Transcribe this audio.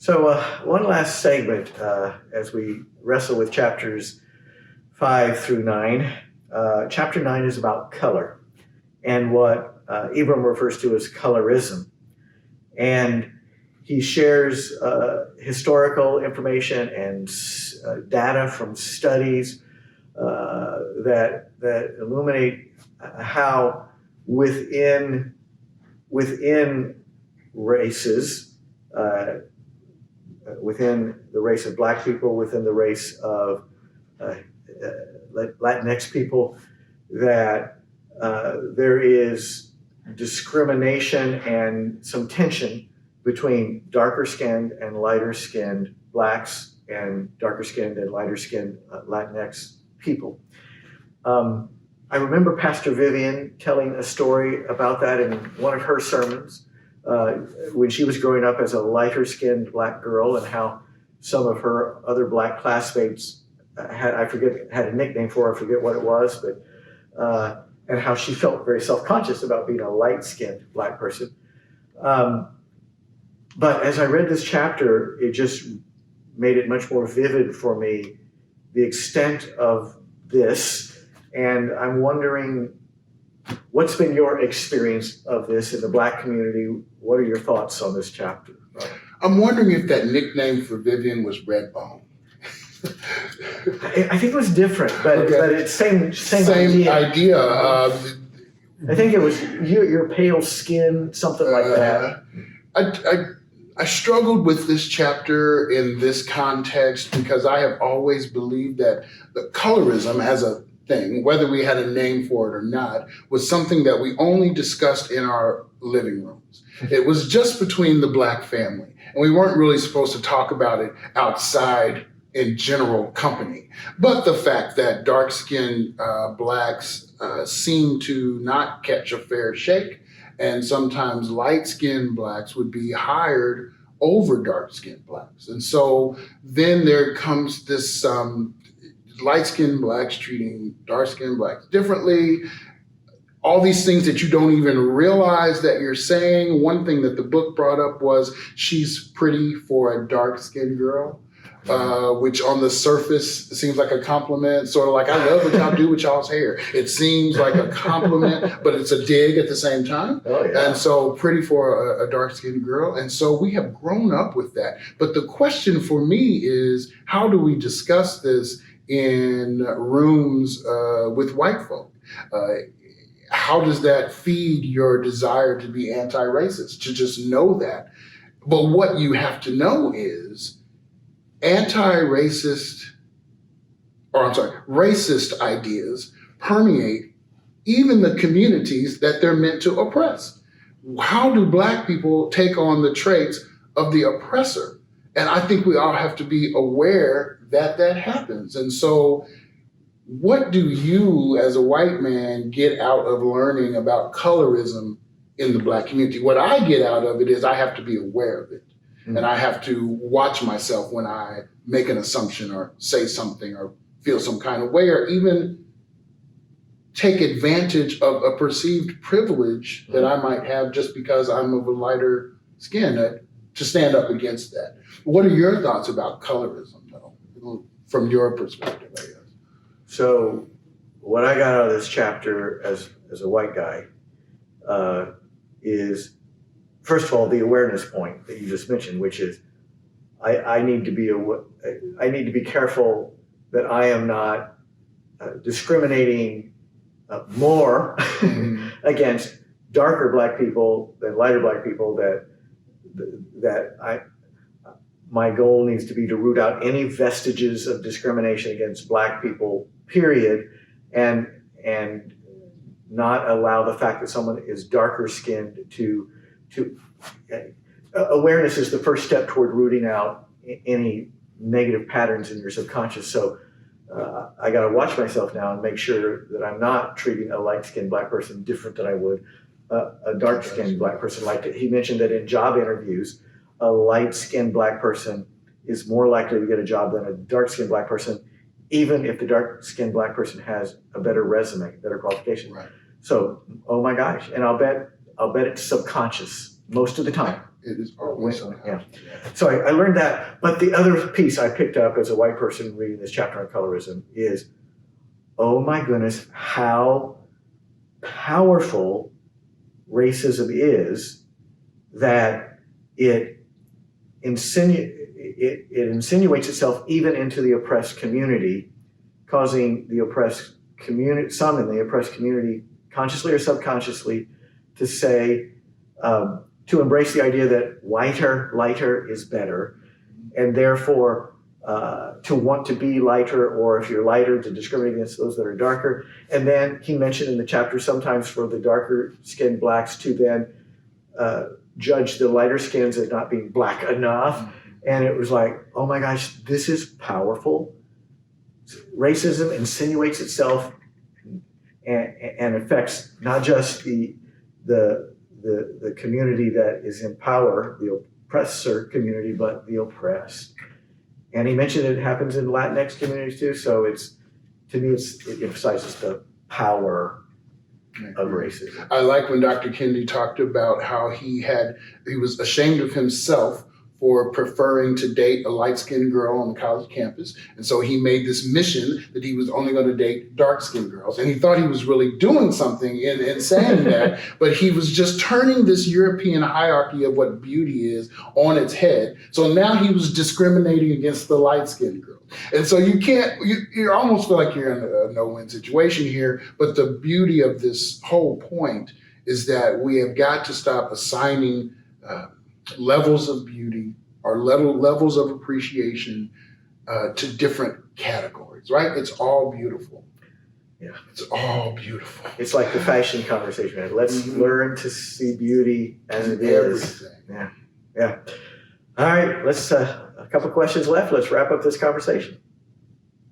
So one last segment as we wrestle with chapters 5 through 9. Chapter 9 is about color and what Ibram refers to as colorism. And he shares historical information and data from studies that illuminate how within races, within the race of Black people, within the race of Latinx people, that there is discrimination and some tension between darker skinned and lighter skinned Blacks and darker skinned and lighter skinned Latinx people. I remember Pastor Vivian telling a story about that in one of her sermons when she was growing up as a lighter skinned Black girl, and how some of her other Black classmates had a nickname for her, I forget what it was, but and how she felt very self-conscious about being a light-skinned Black person. But as I read this chapter, it just made it much more vivid for me, the extent of this. And I'm wondering, what's been your experience of this in the Black community? What are your thoughts on this chapter? I'm wondering if that nickname for Vivian was Redbone. I think it was different, but it's same idea. I think it was your pale skin, something like that. I struggled with this chapter in this context because I have always believed that the colorism as a thing, whether we had a name for it or not, was something that we only discussed in our living rooms. It was just between the Black family, and we weren't really supposed to talk about it outside in general company. But the fact that dark-skinned Blacks seem to not catch a fair shake, and sometimes light-skinned Blacks would be hired over dark-skinned Blacks. And so then there comes this light-skinned Blacks treating dark-skinned Blacks differently. All these things that you don't even realize that you're saying. One thing that the book brought up was she's pretty for a dark-skinned girl. Which on the surface seems like a compliment, sort of like, I love what y'all do with y'all's hair. It seems like a compliment, but it's a dig at the same time. Oh, yeah. And so pretty for a dark-skinned girl. And so we have grown up with that. But the question for me is, how do we discuss this in rooms with white folk? How does that feed your desire to be anti-racist, to just know that? But what you have to know is, racist ideas permeate even the communities that they're meant to oppress. How do Black people take on the traits of the oppressor? And I think we all have to be aware that that happens. And so what do you as a white man get out of learning about colorism in the Black community? What I get out of it is I have to be aware of it. And I have to watch myself when I make an assumption or say something or feel some kind of way, or even take advantage of a perceived privilege that I might have just because I'm of a lighter skin, to stand up against that. What are your thoughts about colorism, though, from your perspective, I guess? So what I got out of this chapter as a white guy is, first of all, the awareness point that you just mentioned, which is I need to be careful that I am not discriminating more against darker Black people than lighter Black people. My goal needs to be to root out any vestiges of discrimination against Black people, period, and not allow the fact that someone is darker skinned to awareness is the first step toward rooting out any negative patterns in your subconscious. So I got to watch myself now and make sure that I'm not treating a light-skinned Black person different than I would a dark-skinned Black person. Like he mentioned that in job interviews, a light-skinned Black person is more likely to get a job than a dark-skinned Black person, even if the dark-skinned Black person has a better resume, better qualifications. Right. So, oh my gosh, and I'll bet it's subconscious most of the time. It is always somehow. Yeah. So I learned that. But the other piece I picked up as a white person reading this chapter on colorism is, oh my goodness, how powerful racism is, that it insinuates itself even into the oppressed community, causing the oppressed community, some in the oppressed community, consciously or subconsciously, to say, to embrace the idea that lighter is better, and therefore to want to be lighter, or if you're lighter, to discriminate against those that are darker. And then he mentioned in the chapter sometimes for the darker skinned blacks to then judge the lighter skins as not being black enough. And it was like, oh my gosh, this is powerful. Racism insinuates itself and affects not just the community that is in power, the oppressor community, but the oppressed. And he mentioned it happens in Latinx communities too. So to me, it emphasizes the power of racism. I like when Dr. Kennedy talked about how he was ashamed of himself for preferring to date a light-skinned girl on the college campus. And so he made this mission that he was only going to date dark-skinned girls. And he thought he was really doing something in saying that, but he was just turning this European hierarchy of what beauty is on its head. So now he was discriminating against the light-skinned girl. And so you almost feel like you're in a no-win situation here, but the beauty of this whole point is that we have got to stop assigning levels of beauty or levels of appreciation to different categories, right? It's all beautiful. Yeah. It's all beautiful. It's like the fashion conversation. Let's learn to see beauty as it is. Everything. Yeah. All right, let's a couple questions left. Let's wrap up this conversation.